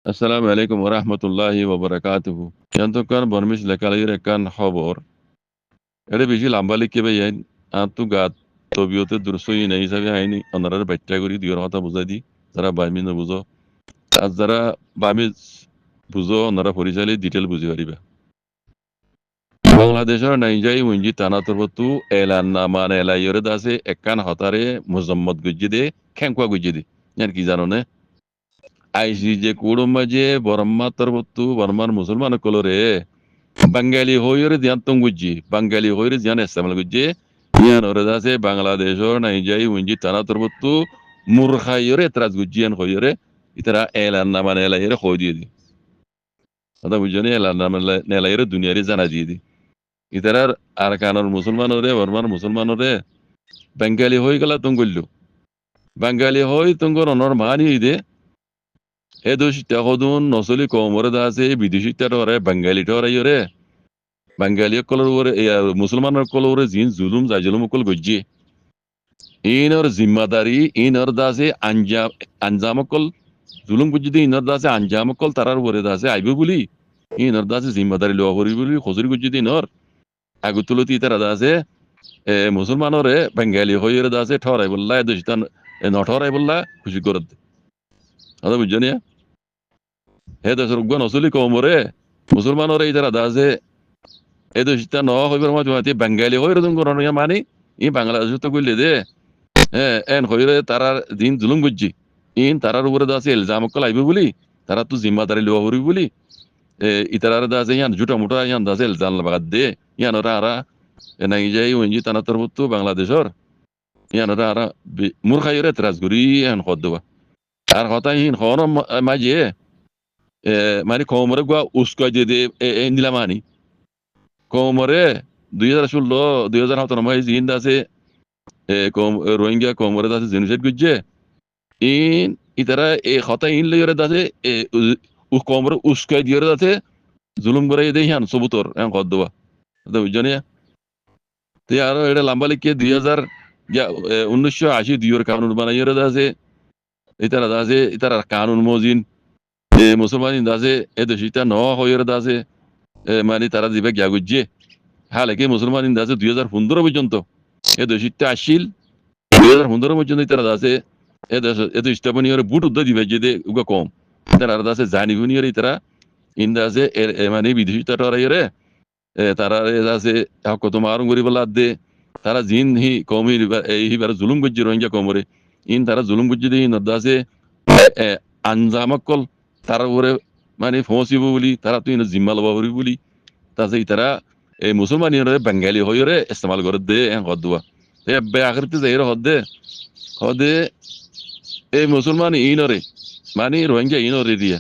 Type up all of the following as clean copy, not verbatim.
আসসালামু আলাইকুম ওয়া রাহমাতুল্লাহি ওয়া বারাকাতুহু। ইয়ান্তকান বর্মিশ লেকালির একান খবর। এটা বেশি লাম্বা লিখকে বাইন আন্তু গাত তবিয়তে দুরসই নাই হিসাবে আইনি অনারার ব্যাখ্যা করি দিওর কথা বুঝাই দি যারা বামি নবুঝো আর যারা বামি বুঝো অনারা পরিচালি ডিটেল বুঝি পারিবা। বাংলাদেশের নাইজাই উঞ্জি টানা তরবতু এলান নামান এলাইয়রে দাসে একান হতারে মুজম্মদ গুজ্জি দে খেঙ্কুয়া গুজ্জি দে ইয়ার কি জানো নে আইসি যে কুড়ুম মাঝে বরম্মা তরবতু বর্মার মুসলমান কলরে বাঙালি হইরে দিয়ান তঙ্গুজি বাঙালি হইরে দিয়ান ইস্তেমাল গুজি ইয়ান ওরে দাসে বাংলাদেশর নাইজাই উঞ্জি টানা তরবতু মুরখাইরে এতরাজ গুজিয়ান হইরে ইতারা এলান নামান এলাইয়রে হই দিয়ে দি কথা বুঝনি এলান নামান এলাইয়রে দুনিয়ারে জানা দিয়ে দি ইতারার আর কানর মুসলমানরে বর্মার মুসলমানরে বাঙালি হয়ে গেলা তঙ্গল্লু বাঙালি হই তঙ্গর অনর মানি দে এ দোষিতা হদুন নসলি কমরে দাসে বিদেশিতা ডরে বাঙালি ডরাইরে বাঙালি কলর ওরে মুসলমানের কল ওরে জিন জুলুম জাজুলুম কল গজ্জি ইনর জিম্মাদারি ইনর দাসে আঞ্জাম কল জুলুম গজ্জি ইনর দাসে আঞ্জাম কল তারার ওরে দাসে আইবে বলি ইনর দাসে জিম্মাদারি লওয়া করি বলি খজুরি গজ্জি ইনর আগুতুলতি তারা দাসে মুসলমানরে বাঙালি হইরে দাসে ঠরাই বললা এ দোষিতা নঠরাই বললা খুশি করে দে কথা বুঝছো হে দেশের নসলি কমরে মুসলমানরে ইতারা দাসে এই দোষিতা ন হইবার মাঝে বাঙালি হইরে তুমি করো মানি ই বাংলাদেশ তো কইলে দে হ্যাঁ এন হইরে তারার দিন জুলুম করছি ইন তারার উপরে দাসে এলজাম কল আইবে বলি তারা তো জিম্মাদারি লওয়া হরি বলি ইতারার দাসে ইয়ান জুটা মুটা ইয়ান দাসে এলজাম লাগাত দে ইয়ান ওরা আরা নাই যাই ওইজি তানা তরবত বাংলাদেশর ইয়ান ওরা আরা মূর্খাইরে ত্রাস করি এন খদ দেবা আর কথা ইন খন মাঝে মানে কমরে গুয়া উস্কা যে দে নিলা মানি কমরে 2016 2017 মাই জিন দাসে রোহিঙ্গা কমরে দাসে জেনোসাইড গুজে ইন ইতারা এ খতা ইন লইরে দাসে উ কমরে উস্কাই দিয়রে দাসে জুলুম করে দেই হান সবুতর এন কদ দেবা তো বুঝনি তে আর এটা লম্বা লিখে 1980 দুইয়ের কানুন বানাইরে দাসে ইতারা দাসে ইতারা কানুন মজিন মুসলমান দাসে এ দোষিতা ন হইরে দাসে মানে তারা দিবে গিয়া গুজে হালেকে মুসলমান দাসে 2015 পর্যন্ত এ দোষিতা আসিল 2015 পর্যন্ত তারা দাসে এ স্থাপনীয় বুট উদ্যোগ দিবে যে উগা কম তারা দাসে জানি বুনিয়র তারা ইন্দাসে মানে বিদেশি তারাইরে তারা দাসে কত মারুম করি বলা দে তারা জিন হি কমি এই বার জুলুম গজ্জি রোহিঙ্গা কমরে ইন তারা জুলুম গজ্জি দিয়ে নদাসে আঞ্জামকল তার উপরে মানে ফসিব বলি তারা তো ইন জিম্মা লবা বলি তাছে তারা এই মুসলমানিয়রে বাঙালি হইরে ইস্তেমাল করে দে হদুয়া বে আখরিতে যাইরে হদে এই মুসলমান ইনরে মানে রোহিঙ্গা ইনরে দিয়া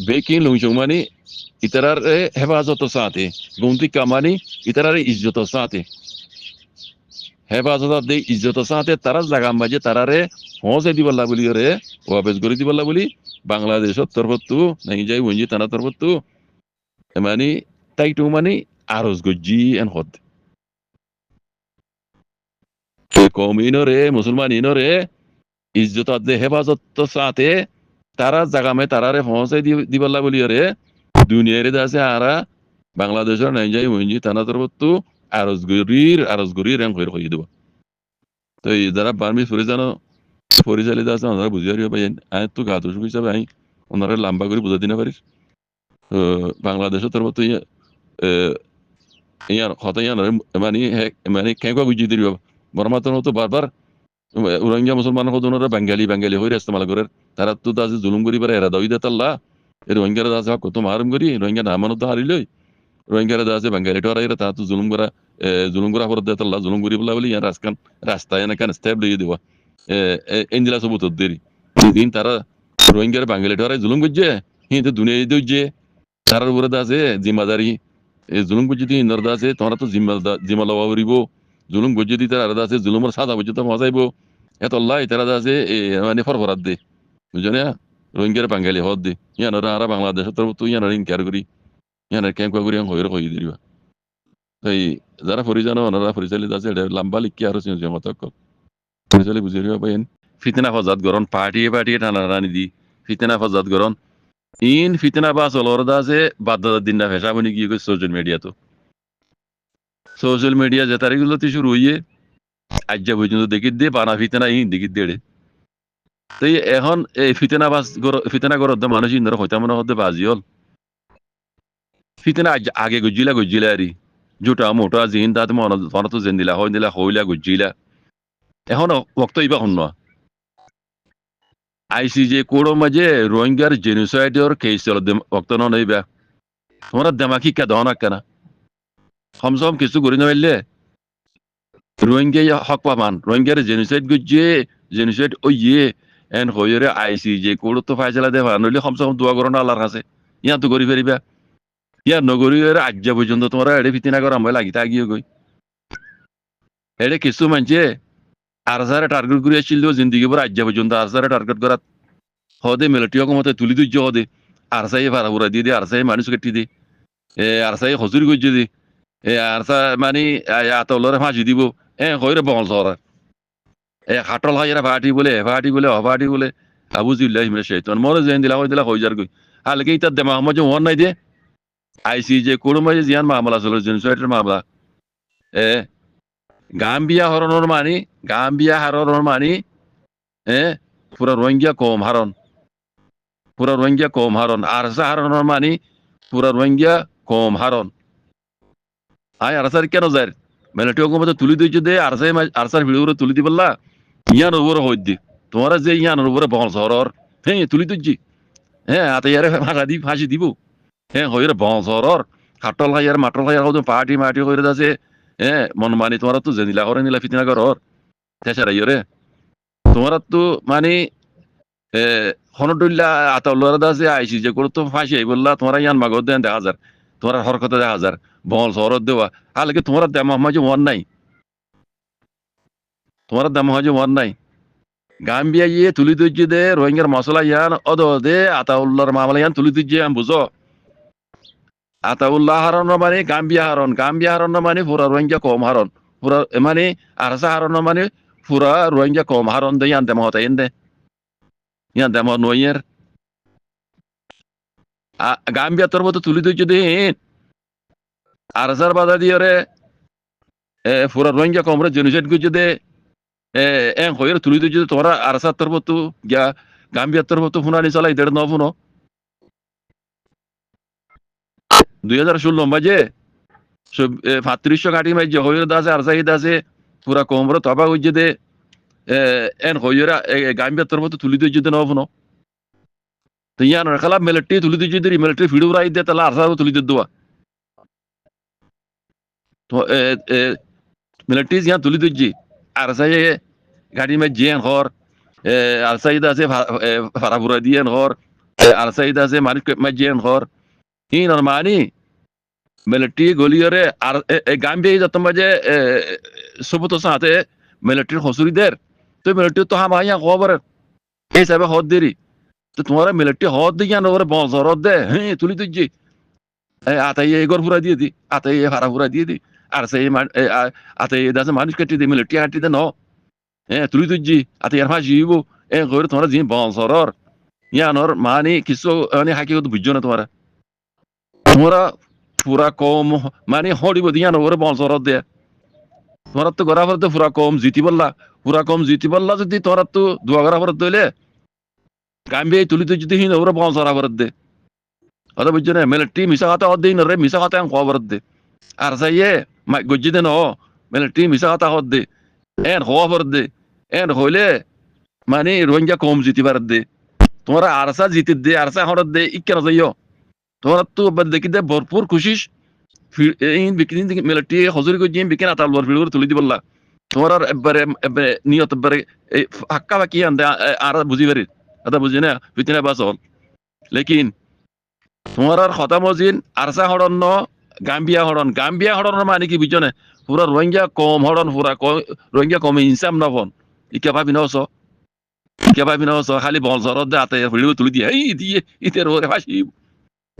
বেকিন লুংচং মানে ইতারার হেফাজত সাথে গুমতি কামানি ইতারার ইজ্জত সাথে হেফাজত দে ইজ্জত সাথে তারা জাগা মাঝে তারারে হসে দিবল্লা বলি রে ওয়াবেজ করে দিবল্লা বলি বাংলাদেশের তরফতু নাই যাই ওঞ্জি তানা তরফতু মানে তাইটু মানে আরজ গজ্জি এন হদ কম ইনরে মুসলমান ইনরে ইজ্জত দে হেফাজত সাথে তারা জাগামে তারারে পৌঁছাই দিবল্লা বলি রে দুনিয়ারে দাসে আরা বাংলাদেশের নাই যাই ওইজি তানা তরবতু আরজ গরির রং হয়ে হয়ে দেব তো এই যারা বার্মি পরিচালিত আছে ওনারা বুঝিয়ে পাই আয় তো গাত অসুখ হিসাবে আই ওনারা লম্বা করে বুঝা দিতে পারিস তো বাংলাদেশের তরবতু ইয়ার হতা ইয়ার মানে মানে কেঁকা বুঝিয়ে দিল বর্মাতন তো বারবার রোহিঙ্গা মুসলমান ওনারা বাঙালি হয়ে ইস্তেমাল করে তারা তো দাসে জুলুম করি পারে এরা দাবি দেতাল্লা এই রোহিঙ্গারা দাসে কত মারুম করি রোহিঙ্গা নামানো তো হারিলই রোহিঙ্গারা দাসে বাঙালি টরাইরা তা তো জুলুম করা করে দেতাল্লা জুলুম করি বলা বলি ইয়ার রাস্তায় এনে স্টেপ লইয়ে দেওয়া এনজিলা সব উত্তর দেরি দিন তারা রোহিঙ্গার বাঙালি টরাই জুলুম করছে হিন্দু দুনিয়া দিচ্ছে তারার উপরে দাসে জিম্মাদারি জুলুম করছে দিন ইন্দর দাসে তোমরা তো জিম্মা লওয়া করিব জুলুম করছে দি তারা দাসে জুলুমের সাদা পর্যন্ত মজাইব এত আল্লাহ তারা দাসে মানে ফরফরাত দে বুঝছো না রোহিঙ্গার বাঙালি হদ দে ইয়ানোরা আরা বাংলাদেশের তরফ তুই ইয়ানোর ইনকার করি ইয়ানোর ক্যাম্প করি হয়ে হয়ে দিবা তাই যারা পরিচালনা ওনারা পরিচালিত আছে এটা লম্বা লিখি আরো মত পরিচালিত বুঝে দিবা পাইন ফিতনা ফজাত গরম পার্টিয়ে টানা টানি দি ফিতনা ফজাদ গরন ইন ফিতনা বা চলরদা যে বাধ্যতার দিন না ফেসা বনি গিয়ে সোশ্যাল মিডিয়া তো সোশ্যাল মিডিয়া যে তারিখগুলো তো শুরু হইয়ে আজ্জা পর্যন্ত দেখি দিয়ে বানা ফিতনা ইন দেখি দিয়ে তো এখন এই ফিতনা গরদ মানুষ ইন্দর হইতা মনে হতে বাজি হল ফিতনা আগে গুজিলা আরি জোটা মোটা জিন তাতে মনে তো জেন দিলা হইলা গুজিলা এখন বক্ত ইবা শুন আইসিজে কোড়ো মাঝে রোহিঙ্গার জেনোসাইডর কেস চল বক্ত নইবা তোমরা দেমাকি কে দহনা কেনা সমসম কিছু করি নইলে রোহিঙ্গা হক পামান রোহিঙ্গার জেনোসাইড গুজিয়ে জেনোসাইড ওইয়ে এন হইরে আইসিজে কোড়ো তো ফাইসলা দেবা নইলে সমসম দোয়া করো না আল্লাহর কাছে ইয়া তো করি ফেরিবা ইয়া নগরী আজ্জা পর্যন্ত তোমরা এড়ে ফিতিনা করা মই লাগি তাগিয়ে গই এড়ে কিছু মানছে আরসারে টার্গেট করে আসছিল জিন্দিগি পর আজ্জা পর্যন্ত আরসারে টার্গেট করাত হদে মিলিটারি হকমতে তুলি দুর্য হদে আরসাই ভাড়া ভুরা দিয়ে দিয়ে আরসাই মানুষ কেটি দে আরসাই হজুরি করছে দে আরসা মানে আতলরে ফাঁসি দিব হইরে বহল সরা হাটল হাইরা ফাটি বলে অফাটি বলে আবুজিল্লাহ হিমরে শৈতান মরে জেন দিলা হই যার গই হালকে ইতার দেমা মজে ওয়ান নাই দে আইসি যে কোনো মাঝে জিয়ান মামলা চলে জেনোসাইডের মামলা গাম্বিয়া হারণর মানি পুরা রোহিঙ্গা কম হারণ আরসা হারণর মানি পুরা রোহিঙ্গা কম হারণ আয় আরসার কেন যায় মেলাটিও মধ্যে তুলি দিয়েছে দে আরসার ভিডিও তুলি দি বললা ইয়ান উপরে হই দি তোমারা যে ইয়ানোর উপরে বহল শহর তুলি দিচ্ছি আতে ইয়ারে ফাঁসি দিব হইরে বহল শহর খাটল খাইয়ার মাটল খাইয়ার পার্টি হইরে আছে মন মানি তোমার তো জেনিলা করে নিলা ফিতিনা ঘর তেসারা ইয়রে তোমার তো মানে হনডুল্লা আতাউল্লাহ দাসে আইসি যে করতো ফাঁসি আই বললা তোমার ইয়ান মাগর দেন 10,000 তোমার হরকতে 10,000 বহল শহর দেওয়া হালকে তোমার দাম মাঝে ওয়ান নাই গাম্বিয়া ইয়ে তুলি তুজি দে রোহিঙ্গার মশলা ইয়ান দে আতাউল্লাহর মামলা ইয়ান তুলি তুজি আম বুঝো আতাউল্লাহ হারণ মানে গাম্বিয়া হারণ মানে পুরা রোহিঙ্গা কম হারণ পুরা মানে আরসা হারণ মানে পুরা রোহিঙ্গা কম হারণ দে ইয়ান দেমা হতা ইয়ান দেমা নইয়ের গাম্বিয়া তোর মতো তুলি তুজি দে আরসার বাধা দিয়ে রে পুরা রোহিঙ্গা কমরে জেনোসাইড গুজি দে হইরে তুলি তুজি তোরা আরসার তোর মতো গিয়া গাম্বিয়া তোর মতো ফুনানি চালাই দেড় নফুনো 2016 মাঝে 3500 গাড়ি মাঝে হইরে দাসে আরসাই দাসে পুরা কমরে তবা গুজি দে হইরে গাম্বিয়া তোর মতো তুলি তুজি দে নফুনো তো ইয়ান খালা মিলিটারি তুলি তুজি দে মিলিটারি ভিডিও রাই দে তাহলে আরসার তুলি দে দোয়া তো মিলিটারি ইয়ান তুলি তুজি আরসাই গাড়ি মে জিয়ান ঘর আরসাই দাসে ফারাপুরা দিয়েন ঘর আরসাই দাসে মানুষ মে জিয়ান ঘর হিন মানি মিলিটারি গলিয়রে আর গাম্বিয়া যত মাঝে সবুত সাথে মিলিটারি হসুরি দের তো মিলিটারি তো হাম আইয়া খবর এই হিসাবে হদ দেরি তো তোমার মিলিটারি হদ দিয়ে ওরে বছর দে তুলি তুজি আতাই এগর ফুরা দিয়ে দি আতাই ফারাপুরা দিয়ে দি আর সেই আতাই দাসে মানুষ কেটে দি মিলিটারি হাঁটি দে ন তুলি তুজি আতাই আর ফাঁসি হইব করে তোমার জি বছর ইয়ানোর মানি কিছু মানে হাকি বুঝছো না তোমরা পুরা কম মানে হরিব দিয়া নবরে বছর দে তোমরা তো গড়া ফরতে পুরা কম জিতি বললা যদি তোমরা তো দুয়া গড়া ফরত দইলে গাম্বি তুলি তুই যদি হিন ওরে বছর ফরত দে কথা বুঝছো না মিলিটারি মিশা কথা অদিন রে মিশা কথা খবর দে আর যাইয়ে গজ্জি দে ন মিলিটারি মিশা কথা হদ দে খবর দে হইলে মানে রোহিঙ্গা কম জিতি পারত দে তোমরা আরসা জিতি দে আরসা হরত দে ইকেন যাইও তোমরা তো দেখি দে ভরপুর খুশিস মিলিটারি হজুরি করে জিম বিকিন আতাউল্লাহর ভিডিও তুলি দি বললা তোমরা এবারে নিয়ত এবারে হাক্কা বাকি আনতে আর বুঝি পারি এটা বুঝি না ফিতিনা বাস হল লেকিন তোমার খতা মজিন আরসা হরণ ন গাম্বিয়া হরণ মানে কি বুঝছো না পুরা রোহিঙ্গা কম হরণ পুরা রোহিঙ্গা কম ইনসাম নফন ইকে ভাবি নস খালি বলসরত দে আতে ভিডিও তুলি দিয়ে দিয়ে ইতের ওরে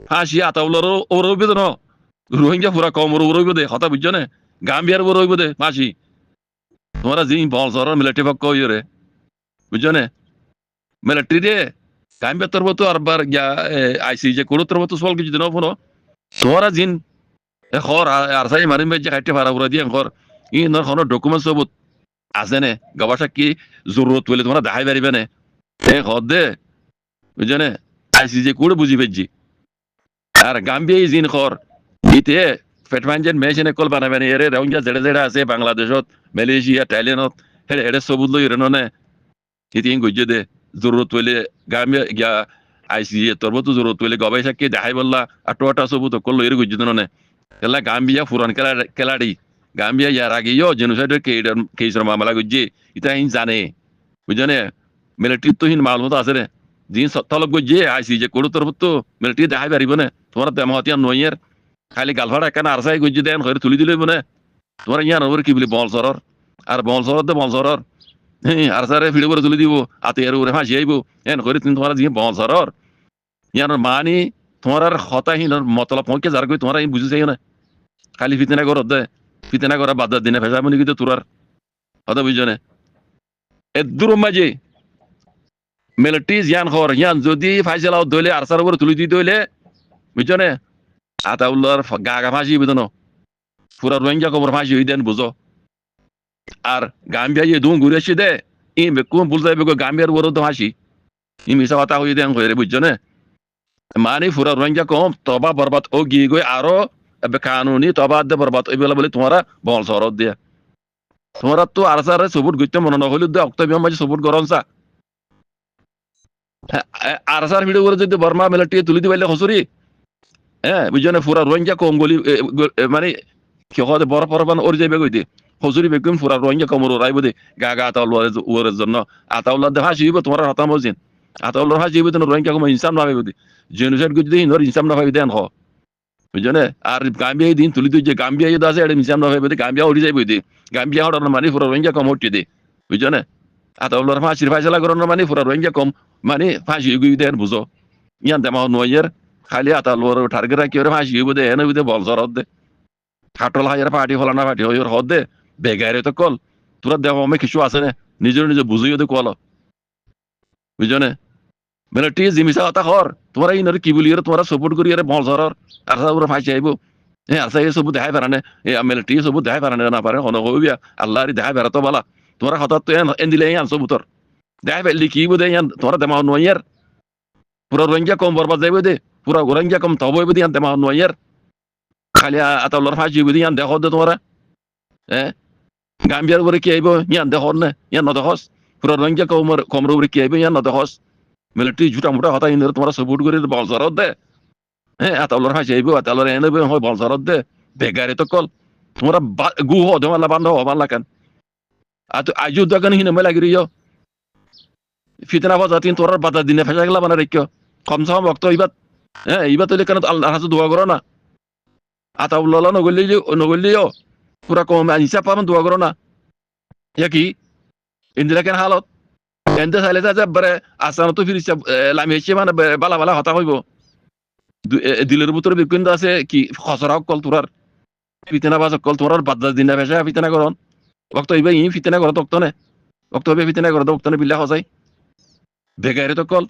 ফাঁসি আতাউল্লাহর ওর রইবে ন রোহিঙ্গা পুরা কম রইব দে কথা বুঝছো না গাম্বিয়ার ওর রইব দে ফাঁসি তোমরা জি বলসর মিলিটারি পক্ষ ইয়ে বুঝছো না মিলিটারি রে গাম্বিয়া তরবত আরবার গিয়া আইসি যে কোড় তরবত সল কিছু দিন ফোনো তোরা জিন খর আর সাই মারিম যে কাটতে পারা পুরা দিয়ে খর ই নর কোনো ডকুমেন্ট সবুত আছে নে গবাসা কি জরুরত হলে তোমরা দেখাই পারিবে না খর দে বুঝনে আইসি যে কোড় বুঝি পেজি আর গাম্বিয়া জিন খর ইতে ফেটমানজেন মেশিনে কল বানাবে না এরে রঙিয়া জেড়ে জেড়ে আছে বাংলাদেশত মালয়েশিয়া থাইল্যান্ডত হেড়ে হেড়ে সবুত লই রেননে ইতে গুজে দে জরুরত হলে গাম্বিয়া গিয়া আইসি তরবত জরুরত হলে গবাইসা কি দেখাই বললা আর টোটা সবুত কল লই গুজে দনে কেলা গাম্বিয়া ফুরান কেলাড়ি গাম্বিয়া ইয়ার আগেও জেনোসাইডের কেইসর মামলা গুজে ইতা হিন জানে বুঝনে মিলিটারি তো হিন মালুমত আছে রে জিন সত্তালক গুজে আইসি যে কোড় তরবত তো মিলিটারি দেখাই পারিব না তোমার দেমহতিয়া নইয়ের খালি গালফাড়া কেন আর সাই গুজি দেন করে তুলি দিলে বনে তোমার ইয়ান ওর কি বলি বল সরর আর বল সরর দে বল সরর আর সারে ভিডিও করে তুলি দিব আতে এর ওরে ফাঁসি আইব এন করে তুমি তোমার জিন বল সরর ইয়ান মানি তোমার আর হতাহীন মতলব পৌঁকে যার কই তোমার বুঝি চাই না খালি ফিতনা কর দে ফিতনা করা বাদ দিনে ফেসা মনি কিন্তু তোরার হতা বুঝনে এ দূর মাঝে মিলিটারি জিয়ান খর ইয়ান যদি ফাইসলাও দইলে আর সার উপরে তুলি দিতে হইলে বুঝনে আতাউল্লাহর গা ফাঁসি বেদন পুরা রোহিঙ্গা কবর ফাঁসি হই দেন বুঝো আর গাম্বিয়া যে দুম ঘুরে আসছে দে ই কোন বলতে হবে গাম্বিয়ার বড় তো ফাঁসি ই মিশা কথা হই দেন কইরে বুঝছো না মানে পুরা রোহিঙ্গা কম তবা বরবাদ ও গিয়ে গই আরো কানুনি তবা দে বরবাদ ওই বেলা বলে তোমারা বল সরদ দিয়া তোমরা তো আর সারে সবুট গইতে মনে না হইলে দে অক্টোবর মাঝে সবুট গরম সা আর সার ভিডিও করে যদি বর্মা মিলিটারি তুলি দিবাইলে হসুরি হ্যাঁ বুঝছো পুরা রোহিঙ্গা কম গলি মানে কি হতে বড় পরবান ওর যাইবে কইতে হজুরি বেগুন পুরা রোহিঙ্গা কমর রাইব দে গা গা আতাউল্লাহ ওরের জন্য আতাউল্লাহ দে হাসি হইব তোমার হতাম বলছেন আতাউল্লাহ হাসি হইব তোমার রোহিঙ্গা কম ইনসাম না হইব দে জেনোসাইড গুজি দে ইনর ইনসাম না হইব দেন হ বুঝছো না আর গাম্বিয়া দিন তুলি তুই যে গাম্বিয়া ইয়ে আছে এটা ইনসাম না হইব দে গাম্বিয়া উড়ি যাইব দে গাম্বিয়া হড়ার মানে পুরা রোহিঙ্গা কম হটি দে বুঝছো না আতাউল্লাহর ফাঁসির ফাইসলা করার মানে পুরা রোহিঙ্গা কম মানে ফাঁসি হইব দেন বুঝো ইয়ান দেমা নয়ের খালি আতাউল্লাহর টার্গেট রাখি ওরে ফাঁসি হইব দে এনে হইব দে বল জরদ দে খাটল হাজার পার্টি ফলানা পার্টি হইর হদ দে বেগারে তো কল তোরা দেহ আমি কিছু আছে না নিজের নিজে বুঝিও দে কল বুঝছো না মিলিটারি জিমিসা কথা কর তোমরা ইনরে কি বলি তোমরা সাপোর্ট করি আরে বল জরর আর সারা ফাঁসি আইব হ্যাঁ আর সাই সব দেখাই পারে না এ মিলিটারি সব দেখাই পারে না পারে হন হইবিয়া আল্লাহর দেখাই পারে তো বালা তোমরা হঠাৎ তো এন দিলে ইয়ান সব তোর দেখাই পাইলি কি বদে ইয়ান তোমরা দেমা নয়ার পুরা রোহিঙ্গা কম বরবাদ যাইব দে পুরা রোহিঙ্গা কম তব হইব দে ইয়ান দেমা নয়ার খালি আতাউল্লাহর ফাঁসি হইব দে ইয়ান দেখো দে তোমরা হ্যাঁ গাম্বিয়ার উপরে কি আইব ইয়ান দেখো না ইয়ান নদহস পুরা রোহিঙ্গা কমর উপরে কি আইব ইয়ান নদহস মিলিটারি ঝুটা মুটা হতা ইনরে তোমরা সাপোর্ট করে বল জরদ দে হ্যাঁ আতাউল্লাহর ফাঁসি আইব আতাউল্লাহর এনে হয় বল জরদ দে বেগারে তো কল তোমরা গু হ দেওয়ালা বান্ধ হবান লাগান আতো আজু দোকান হিনে মেলা গিরিও ফিতনা বাজাতিন তোরার বাধা দিনে ফেসা গেলা বানা রেখো কমসে কম বক্ত ইবাত হ্যাঁ ইবাত হইলে কেন আল্লাহর কাছে দোয়া করো না আতাউল্লাহ নগলিও পুরা কম হিসাব পাবেন দোয়া করো না ইয়া কি ইন্দিরা কেন হালত এনতে চাইলে যে বারে আসানো তো ফিরিস লামি হচ্ছে মানে বালা বালা হতা হইব দিলের ভিতরে বিকুন্দ আছে কি খসরা কল তোরার ফিতনা বাজ কল তোরার বাদা দিনে ফেসা ফিতনা করন বক্ত ইবা ই ফিতনা করো তক্ত নে বক্ত হবে ফিতনা করো তক্ত নে বিল্লা হসাই বেগারে তো কল